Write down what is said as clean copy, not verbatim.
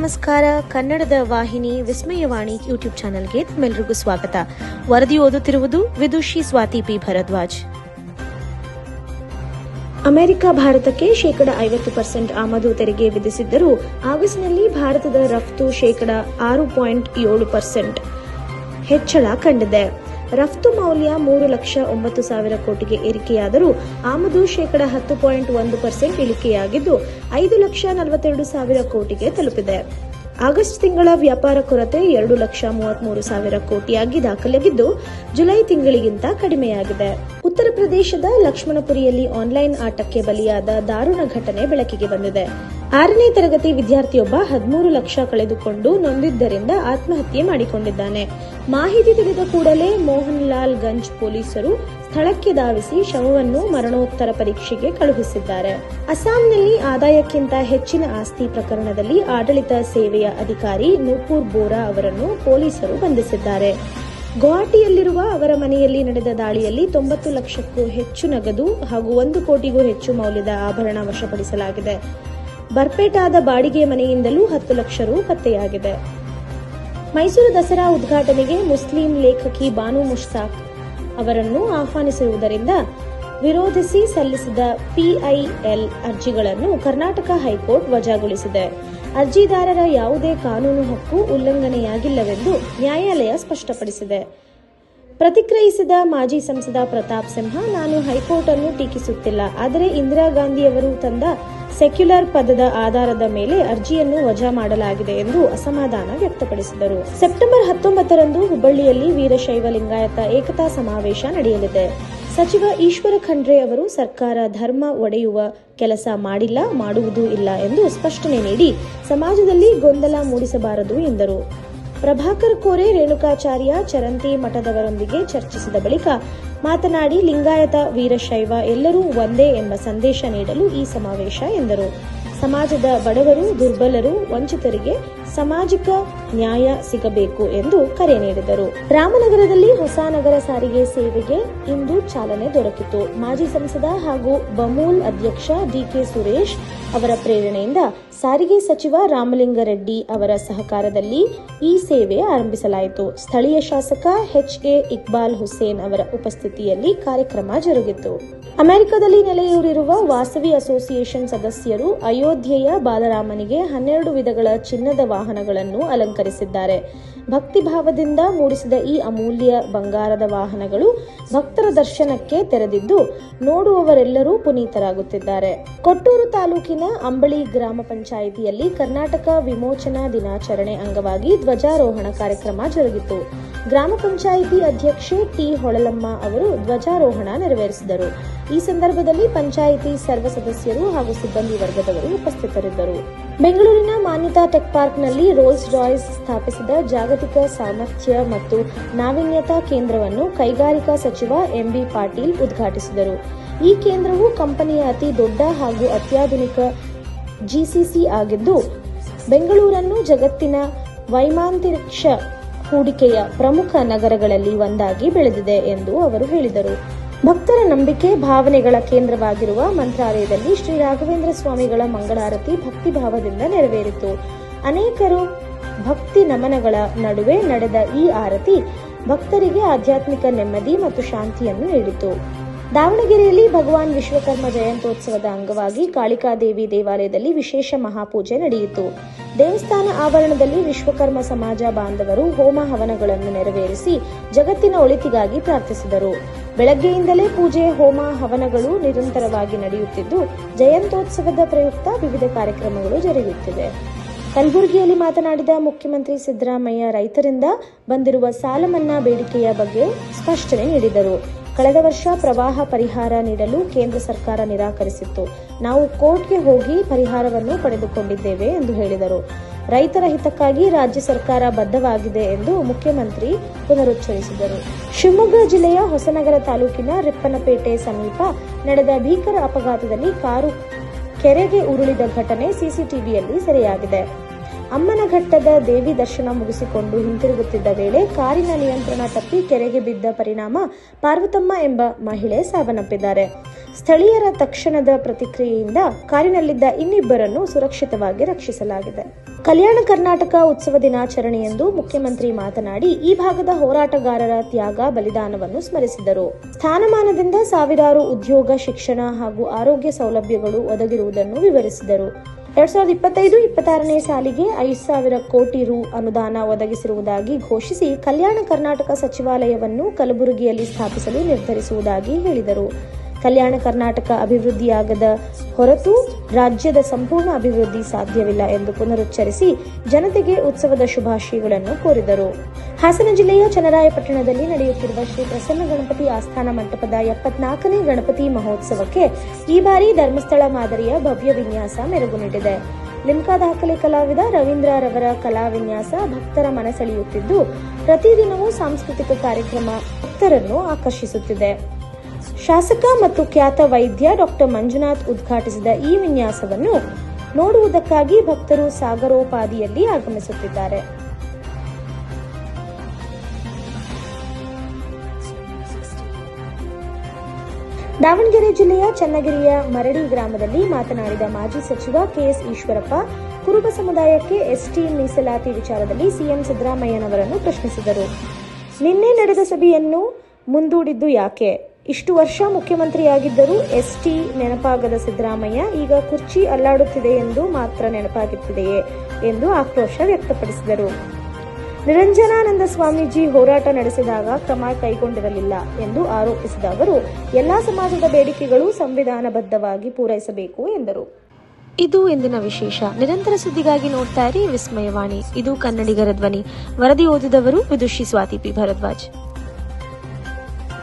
ನಮಸ್ಕಾರ. ಕನ್ನಡದ ವಾಹಿನಿ ವಿಸ್ಮಯವಾಣಿ ಯೂಟ್ಯೂಬ್ ಚಾನೆಲ್ಗೆ ತಮ್ಮೆಲ್ಲರಿಗೂ ಸ್ವಾಗತ. ವರದಿ ಓದುತ್ತಿರುವುದು ವಿದುಷಿ ಸ್ವಾತಿ ಪಿ ಭರದ್ವಾಜ್. ಅಮೆರಿಕ ಭಾರತಕ್ಕೆ ಶೇಕಡ 50% ಆಮದು ತೆರಿಗೆ ವಿಧಿಸಿದ್ದರೂ ಆಗಸ್ಟ್ನಲ್ಲಿ ಭಾರತದ ರಫ್ತು ಶೇಕಡ 6.7% ಹೆಚ್ಚಳ ಕಂಡಿದೆ. ರಫ್ತು ಮೌಲ್ಯ 3,09,000 ಕೋಟಿಗೆ ಏರಿಕೆಯಾದರೂ ಆಮದು ಶೇಕಡ 10.1% ಇಳಿಕೆಯಾಗಿದ್ದು 5,42,000 ಕೋಟಿಗೆ ತಲುಪಿದೆ. ಆಗಸ್ಟ್ ತಿಂಗಳ ವ್ಯಾಪಾರ ಕೊರತೆ 2,33,000 ಕೋಟಿಯಾಗಿ ದಾಖಲಾಗಿದ್ದು ಜುಲೈ ತಿಂಗಳಿಗಿಂತ ಕಡಿಮೆಯಾಗಿದೆ. ಉತ್ತರ ಪ್ರದೇಶದ ಲಕ್ಷ್ಮಣಪುರಿಯಲ್ಲಿ ಆನ್ಲೈನ್ ಆಟಕ್ಕೆ ಬಲಿಯಾದ ದಾರುಣ ಘಟನೆ ಬೆಳಕಿಗೆ ಬಂದಿದೆ. 6ನೇ ತರಗತಿ ವಿದ್ಯಾರ್ಥಿಯೊಬ್ಬ 13 ಲಕ್ಷ ಕಳೆದುಕೊಂಡು ನೊಂದಿದ್ದರಿಂದ ಆತ್ಮಹತ್ಯೆ ಮಾಡಿಕೊಂಡಿದ್ದಾನೆ. ಮಾಹಿತಿ ತಿಳಿದ ಕೂಡಲೇ ಮೋಹನ್ ಲಾಲ್ ಗಂಜ್ ಪೊಲೀಸರು ಸ್ಥಳಕ್ಕೆ ಧಾವಿಸಿ ಶವವನ್ನು ಮರಣೋತ್ತರ ಪರೀಕ್ಷೆಗೆ ಕಳುಹಿಸಿದ್ದಾರೆ. ಅಸ್ಸಾಂನಲ್ಲಿ ಆದಾಯಕ್ಕಿಂತ ಹೆಚ್ಚಿನ ಆಸ್ತಿ ಪ್ರಕರಣದಲ್ಲಿ ಆಡಳಿತ ಸೇವೆಯ ಅಧಿಕಾರಿ ನೂಪುರ್ ಬೋರಾ ಅವರನ್ನು ಪೊಲೀಸರು ಬಂಧಿಸಿದ್ದಾರೆ. ಗುವಾಹಟಿಯಲ್ಲಿರುವ ಅವರ ಮನೆಯಲ್ಲಿ ನಡೆದ ದಾಳಿಯಲ್ಲಿ 90 ಲಕ್ಷಕ್ಕೂ ಹೆಚ್ಚು ನಗದು ಹಾಗೂ 1 ಕೋಟಿಗೂ ಹೆಚ್ಚು ಮೌಲ್ಯದ ಆಭರಣ ವಶಪಡಿಸಲಾಗಿದೆ. ಬರ್ಪೇಟಾದ ಬಾಡಿಗೆ ಮನೆಯಿಂದಲೂ 10 ಲಕ್ಷ ರು ಪತ್ತೆಯಾಗಿದೆ. ಮೈಸೂರು ದಸರಾ ಉದ್ಘಾಟನೆಗೆ ಮುಸ್ಲಿಂ ಲೇಖಕಿ ಬಾನು ಮುಷ್ತಾಕ್ ಅವರನ್ನು ಆಹ್ವಾನಿಸಿರುವುದರಿಂದ ವಿರೋಧಿಸಿ ಸಲ್ಲಿಸಿದ ಪಿಐಎಲ್ ಅರ್ಜಿಗಳನ್ನು ಕರ್ನಾಟಕ ಹೈಕೋರ್ಟ್ ವಜಾಗೊಳಿಸಿದೆ. ಅರ್ಜಿದಾರರ ಯಾವುದೇ ಕಾನೂನು ಹಕ್ಕು ಉಲ್ಲಂಘನೆಯಾಗಿಲ್ಲವೆಂದು ನ್ಯಾಯಾಲಯ ಸ್ಪಷ್ಟಪಡಿಸಿದೆ. ಪ್ರತಿಕ್ರಿಯಿಸಿದ ಮಾಜಿ ಸಂಸದ ಪ್ರತಾಪ್ ಸಿಂಹ, ನಾನು ಹೈಕೋರ್ಟ್ ಅನ್ನು ಟೀಕಿಸುತ್ತಿಲ್ಲ, ಆದರೆ ಇಂದಿರಾ ಗಾಂಧಿಯವರು ತಂದ ಸೆಕ್ಯುಲರ್ ಪದದ ಆಧಾರದ ಮೇಲೆ ಅರ್ಜಿಯನ್ನು ವಜಾ ಮಾಡಲಾಗಿದೆ ಎಂದು ಅಸಮಾಧಾನ ವ್ಯಕ್ತಪಡಿಸಿದರು. ಸೆಪ್ಟೆಂಬರ್ 19ರಂದು ಹುಬ್ಬಳ್ಳಿಯಲ್ಲಿ ವೀರಶೈವ ಲಿಂಗಾಯತ ಏಕತಾ ಸಮಾವೇಶ ನಡೆಯಲಿದೆ. ಸಚಿವ ಈಶ್ವರ ಖಂಡ್ರೆ ಅವರು ಸರ್ಕಾರ ಧರ್ಮ ಒಡೆಯುವ ಕೆಲಸ ಮಾಡಿಲ್ಲ, ಮಾಡುವುದೂ ಇಲ್ಲ ಎಂದು ಸ್ಪಷ್ಟನೆ ನೀಡಿ ಸಮಾಜದಲ್ಲಿ ಗೊಂದಲ ಮೂಡಿಸಬಾರದು ಎಂದರು. ಪ್ರಭಾಕರ್ ಕೋರೆ ರೇಣುಕಾಚಾರ್ಯ ಚರಂತಿ ಮಠದವರೊಂದಿಗೆ ಚರ್ಚಿಸಿದ ಬಳಿಕ ಮಾತನಾಡಿ, ಲಿಂಗಾಯತ ವೀರಶೈವ ಎಲ್ಲರೂ ಒಂದೇ ಎಂಬ ಸಂದೇಶ ನೀಡಲು ಈ ಸಮಾವೇಶ ಎಂದರು. ಸಮಾಜದ ಬಡವರು, ದುರ್ಬಲರು, ವಂಚಿತರಿಗೆ ಸಾಮಾಜಿಕ ನ್ಯಾಯ ಸಿಗಬೇಕು ಎಂದು ಕರೆ ನೀಡಿದರು. ರಾಮನಗರದಲ್ಲಿ ಹೊಸ ನಗರ ಸಾರಿಗೆ ಸೇವೆಗೆ ಇಂದು ಚಾಲನೆ ದೊರಕಿತು. ಮಾಜಿ ಸಂಸದ ಹಾಗೂ ಬಮೂಲ್ ಅಧ್ಯಕ್ಷ ಡಿಕೆ ಸುರೇಶ್ ಅವರ ಪ್ರೇರಣೆಯಿಂದ ಸಾರಿಗೆ ಸಚಿವ ರಾಮಲಿಂಗಾರೆಡ್ಡಿ ಅವರ ಸಹಕಾರದಲ್ಲಿ ಈ ಸೇವೆ ಆರಂಭಿಸಲಾಯಿತು. ಸ್ಥಳೀಯ ಶಾಸಕ ಎಚ್ಎ ಇಕ್ಬಾಲ್ ಹುಸೇನ್ ಅವರ ಉಪಸ್ಥಿತಿಯಲ್ಲಿ ಕಾರ್ಯಕ್ರಮ ಜರುಗಿತು. ಅಮೆರಿಕದಲ್ಲಿ ನೆಲೆಯೂರಿರುವ ವಾಸವಿ ಅಸೋಸಿಯೇಷನ್ ಸದಸ್ಯರು ಅಯೋಧ್ಯೆಯ ಬಾಲರಾಮನಿಗೆ 12 ವಿಧಗಳ ಚಿನ್ನದ ವಾಹನಗಳನ್ನು ಅಲಂಕರಿಸಿದ್ದಾರೆ. ಭಕ್ತಿಭಾವದಿಂದ ಮೂಡಿಸಿದ ಈ ಅಮೂಲ್ಯ ಬಂಗಾರದ ವಾಹನಗಳು ಭಕ್ತರ ದರ್ಶನಕ್ಕೆ ತೆರೆದಿದ್ದು ನೋಡುವವರೆಲ್ಲರೂ ಪುನೀತರಾಗುತ್ತಿದ್ದಾರೆ. ಕೊಟ್ಟೂರು ತಾಲೂಕಿನ ಅಂಬಳಿ ಗ್ರಾಮ ಪಂಚಾಯಿತಿಯಲ್ಲಿ ಕರ್ನಾಟಕ ವಿಮೋಚನಾ ದಿನಾಚರಣೆ ಅಂಗವಾಗಿ ಧ್ವಜಾರೋಹಣ ಕಾರ್ಯಕ್ರಮ ಜರುಗಿತು. ಗ್ರಾಮ ಪಂಚಾಯಿತಿ ಅಧ್ಯಕ್ಷೆ ಟಿ ಹೊಳಲಮ್ಮ ಅವರು ಧ್ವಜಾರೋಹಣ ನೆರವೇರಿಸಿದರು. ಈ ಸಂದರ್ಭದಲ್ಲಿ ಪಂಚಾಯಿತಿ ಸರ್ವ ಸದಸ್ಯರು ಹಾಗೂ ಸಿಬ್ಬಂದಿ ವರ್ಗದವರು ಉಪಸ್ಥಿತರಿದ್ದರು. ಬೆಂಗಳೂರಿನ ಮಾನ್ಯತಾ ಟೆಕ್ ಪಾರ್ಕ್ನಲ್ಲಿ ರೋಲ್ಸ್ ರಾಯ್ಸ್ ಸ್ಥಾಪಿಸಿದ ಜಾಗತಿಕ ಸಾಮರ್ಥ್ಯ ಮತ್ತು ನಾವೀನ್ಯತಾ ಕೇಂದ್ರವನ್ನು ಕೈಗಾರಿಕಾ ಸಚಿವ ಎಂಬಿ ಪಾಟೀಲ್ ಉದ್ಘಾಟಿಸಿದರು. ಈ ಕೇಂದ್ರವು ಕಂಪನಿಯ ಅತಿ ದೊಡ್ಡ ಹಾಗೂ ಅತ್ಯಾಧುನಿಕ ಜಿಸಿಸಿ ಆಗಿದ್ದು ಬೆಂಗಳೂರನ್ನು ಜಗತ್ತಿನ ವೈಮಾಂತರಿಕ್ಷ ಹೂಡಿಕೆಯ ಪ್ರಮುಖ ನಗರಗಳಲ್ಲಿ ಒಂದಾಗಿ ಬೆಳೆದಿದೆ ಎಂದು ಅವರು ಹೇಳಿದರು. ಭಕ್ತರ ನಂಬಿಕೆ ಭಾವನೆಗಳ ಕೇಂದ್ರವಾಗಿರುವ ಮಂತ್ರಾಲಯದಲ್ಲಿ ಶ್ರೀ ರಾಘವೇಂದ್ರ ಸ್ವಾಮಿಗಳ ಮಂಗಳಾರತಿ ಭಕ್ತಿಭಾವದಿಂದ ನೆರವೇರಿತು. ಅನೇಕರು ಭಕ್ತಿ ನಮನಗಳ ನಡುವೆ ನಡೆದ ಈ ಆರತಿ ಭಕ್ತರಿಗೆ ಆಧ್ಯಾತ್ಮಿಕ ನೆಮ್ಮದಿ ಮತ್ತು ಶಾಂತಿಯನ್ನು ನೀಡಿತು. ದಾವಣಗೆರೆಯಲ್ಲಿ ಭಗವಾನ್ ವಿಶ್ವಕರ್ಮ ಜಯಂತ್ಯೋತ್ಸವದ ಅಂಗವಾಗಿ ಕಾಳಿಕಾದೇವಿ ದೇವಾಲಯದಲ್ಲಿ ವಿಶೇಷ ಮಹಾಪೂಜೆ ನಡೆಯಿತು. ದೇವಸ್ಥಾನ ಆವರಣದಲ್ಲಿ ವಿಶ್ವಕರ್ಮ ಸಮಾಜ ಬಾಂಧವರು ಹೋಮ ಹವನಗಳನ್ನು ನೆರವೇರಿಸಿ ಜಗತ್ತಿನ ಒಳಿತಿಗಾಗಿ ಪ್ರಾರ್ಥಿಸಿದರು. ಬೆಳಗ್ಗೆಯಿಂದಲೇ ಪೂಜೆ, ಹೋಮ, ಹವನಗಳು ನಿರಂತರವಾಗಿ ನಡೆಯುತ್ತಿದ್ದು ಜಯಂತ್ಯೋತ್ಸವದ ಪ್ರಯುಕ್ತ ವಿವಿಧ ಕಾರ್ಯಕ್ರಮಗಳು ಜರುಗುತ್ತಿವೆ. ಕಲಬುರಗಿಯಲ್ಲಿ ಮಾತನಾಡಿದ ಮುಖ್ಯಮಂತ್ರಿ ಸಿದ್ದರಾಮಯ್ಯ ರೈತರಿಂದ ಬಂದಿರುವ ಸಾಲ ಮನ್ನಾ ಬೇಡಿಕೆಯ ಬಗ್ಗೆ ಸ್ಪಷ್ಟನೆ ನೀಡಿದರು. ಕಳೆದ ವರ್ಷ ಪ್ರವಾಹ ಪರಿಹಾರ ನೀಡಲು ಕೇಂದ್ರ ಸರ್ಕಾರ ನಿರಾಕರಿಸಿತ್ತು. ನಾವು ಕೋರ್ಟ್ಗೆ ಹೋಗಿ ಪರಿಹಾರವನ್ನು ಪಡೆದುಕೊಂಡಿದ್ದೇವೆ ಎಂದು ಹೇಳಿದರು. ರೈತರ ಹಿತಕ್ಕಾಗಿ ರಾಜ್ಯ ಸರ್ಕಾರ ಬದ್ಧವಾಗಿದೆ ಎಂದು ಮುಖ್ಯಮಂತ್ರಿ ಪುನರುಚ್ಚರಿಸಿದರು. ಶಿವಮೊಗ್ಗ ಜಿಲ್ಲೆಯ ಹೊಸನಗರ ತಾಲೂಕಿನ ರಿಪ್ಪನಪೇಟೆ ಸಮೀಪ ನಡೆದ ಭೀಕರ ಅಪಘಾತದಲ್ಲಿ ಕಾರು ಕೆರೆಗೆ ಉರುಳಿದ ಘಟನೆ ಸಿಸಿಟಿವಿಯಲ್ಲಿ ಸೆರೆಯಾಗಿದೆ. ಅಮ್ಮನಘಟ್ಟದ ದೇವಿ ದರ್ಶನ ಮುಗಿಸಿಕೊಂಡು ಹಿಂತಿರುಗುತ್ತಿದ್ದ ವೇಳೆ ಕಾರಿನ ನಿಯಂತ್ರಣ ತಪ್ಪಿ ಕೆರೆಗೆ ಬಿದ್ದ ಪರಿಣಾಮ ಪಾರ್ವತಮ್ಮ ಎಂಬ ಮಹಿಳೆ ಸಾವನ್ನಪ್ಪಿದ್ದಾರೆ. ಸ್ಥಳೀಯರ ತಕ್ಷಣದ ಪ್ರತಿಕ್ರಿಯೆಯಿಂದ ಕಾರಿನಲ್ಲಿದ್ದ ಇನ್ನಿಬ್ಬರನ್ನು ಸುರಕ್ಷಿತವಾಗಿ ರಕ್ಷಿಸಲಾಗಿದೆ. ಕಲ್ಯಾಣ ಕರ್ನಾಟಕ ಉತ್ಸವ ದಿನಾಚರಣೆಯಂದು ಮುಖ್ಯಮಂತ್ರಿ ಮಾತನಾಡಿ ಈ ಭಾಗದ ಹೋರಾಟಗಾರರ ತ್ಯಾಗ ಬಲಿದಾನವನ್ನು ಸ್ಮರಿಸಿದರು. ಸ್ಥಾನಮಾನದಿಂದ ಸಾವಿರಾರು ಉದ್ಯೋಗ, ಶಿಕ್ಷಣ ಹಾಗೂ ಆರೋಗ್ಯ ಸೌಲಭ್ಯಗಳು ಒದಗಿರುವುದನ್ನು ವಿವರಿಸಿದರು. 2025-26ನೇ ಸಾಲಿಗೆ 5,000 ಕೋಟಿ ರು ಅನುದಾನ ಒದಗಿಸಿರುವುದಾಗಿ ಘೋಷಿಸಿ ಕಲ್ಯಾಣ ಕರ್ನಾಟಕ ಸಚಿವಾಲಯವನ್ನು ಕಲಬುರಗಿಯಲ್ಲಿ ಸ್ಥಾಪಿಸಲು ನಿರ್ಧರಿಸುವುದಾಗಿ ಹೇಳಿದರು. ಕಲ್ಯಾಣ ಕರ್ನಾಟಕ ಅಭಿವೃದ್ಧಿಯಾಗದ ಹೊರತು ರಾಜ್ಯದ ಸಂಪೂರ್ಣ ಅಭಿವೃದ್ಧಿ ಸಾಧ್ಯವಿಲ್ಲ ಎಂದು ಪುನರುಚ್ಚರಿಸಿ ಜನತೆಗೆ ಉತ್ಸವದ ಶುಭಾಶಯಗಳನ್ನು ಕೋರಿದರು. ಹಾಸನ ಜಿಲ್ಲೆಯ ಚನ್ನರಾಯಪಟ್ಟಣದಲ್ಲಿ ನಡೆಯುತ್ತಿರುವ ಶ್ರೀ ಪ್ರಸನ್ನ ಗಣಪತಿ ಆಸ್ಥಾನ ಮಂಟಪದ 74ನೇ ಗಣಪತಿ ಮಹೋತ್ಸವಕ್ಕೆ ಈ ಬಾರಿ ಧರ್ಮಸ್ಥಳ ಮಾದರಿಯ ಭವ್ಯ ವಿನ್ಯಾಸ ಮೆರುಗು ನೀಡಿದೆ. ಲಿಮ್ಕಾ ದಾಖಲೆ ಕಲಾವಿದ ರವೀಂದ್ರ ರವರ ಕಲಾ ವಿನ್ಯಾಸ ಭಕ್ತರ ಮನಸೆಳೆಯುತ್ತಿದ್ದು, ಪ್ರತಿದಿನವೂ ಸಾಂಸ್ಕೃತಿಕ ಕಾರ್ಯಕ್ರಮ ಭಕ್ತರನ್ನು ಆಕರ್ಷಿಸುತ್ತಿದೆ. ಶಾಸಕ ಮತ್ತು ಖ್ಯಾತ ವೈದ್ಯ ಡಾಕ್ಟರ್ ಮಂಜುನಾಥ್ ಉದ್ಘಾಟಿಸಿದ ಈ ವಿನ್ಯಾಸವನ್ನು ನೋಡುವುದಕ್ಕಾಗಿ ಭಕ್ತರು ಸಾಗರೋಪಾದಿಯಲ್ಲಿ ಆಗಮಿಸುತ್ತಿದ್ದಾರೆ. ದಾವಣಗೆರೆ ಜಿಲ್ಲೆಯ ಚನ್ನಗಿರಿಯ ಮರಡಿ ಗ್ರಾಮದಲ್ಲಿ ಮಾತನಾಡಿದ ಮಾಜಿ ಸಚಿವ ಕೆಎಸ್ ಈಶ್ವರಪ್ಪ, ಕುರುಬ ಸಮುದಾಯಕ್ಕೆ ಎಸ್ಟಿ ಮೀಸಲಾತಿ ವಿಚಾರದಲ್ಲಿ ಸಿಎಂ ಸಿದ್ದರಾಮಯ್ಯನವರನ್ನು ಪ್ರಶ್ನಿಸಿದರು. ನಿನ್ನೆ ನಡೆದ ಸಭೆಯನ್ನು ಮುಂದೂಡಿದ್ದು ಯಾಕೆ? ಇಷ್ಟು ವರ್ಷ ಮುಖ್ಯಮಂತ್ರಿಯಾಗಿದ್ದರೂ ಎಸ್ಟಿ ನೆನಪಾಗದ ಸಿದ್ದರಾಮಯ್ಯ ಈಗ ಕುರ್ಚಿ ಅಲ್ಲಾಡುತ್ತಿದೆ ಎಂದು ಮಾತ್ರ ನೆನಪಾಗುತ್ತಿದೆಯೇ ಎಂದು ಆಕ್ರೋಶ ವ್ಯಕ್ತಪಡಿಸಿದರು. ನಿರಂಜನಾನಂದ ಸ್ವಾಮೀಜಿ ಹೋರಾಟ ನಡೆಸಿದಾಗ ಕ್ರಮ ಕೈಗೊಂಡಿರಲಿಲ್ಲ ಎಂದು ಆರೋಪಿಸಿದ ಅವರು, ಎಲ್ಲಾ ಸಮಾಜದ ಬೇಡಿಕೆಗಳು ಸಂವಿಧಾನಬದ್ಧವಾಗಿ ಪೂರೈಸಬೇಕು ಎಂದರು. ಇದು ಇಂದಿನ ವಿಶೇಷ. ನಿರಂತರ ಸುದ್ದಿಗಾಗಿ ನೋಡ್ತಾ ಇರಿ ವಿಸ್ಮಯವಾಣಿ. ಇದು ಕನ್ನಡಿಗರ ಧ್ವನಿ. ವರದಿ ಓದಿದವರು ವಿದುಷಿ ಸ್ವಾತಿ ಪಿ ಭರದ್ವಾಜ್.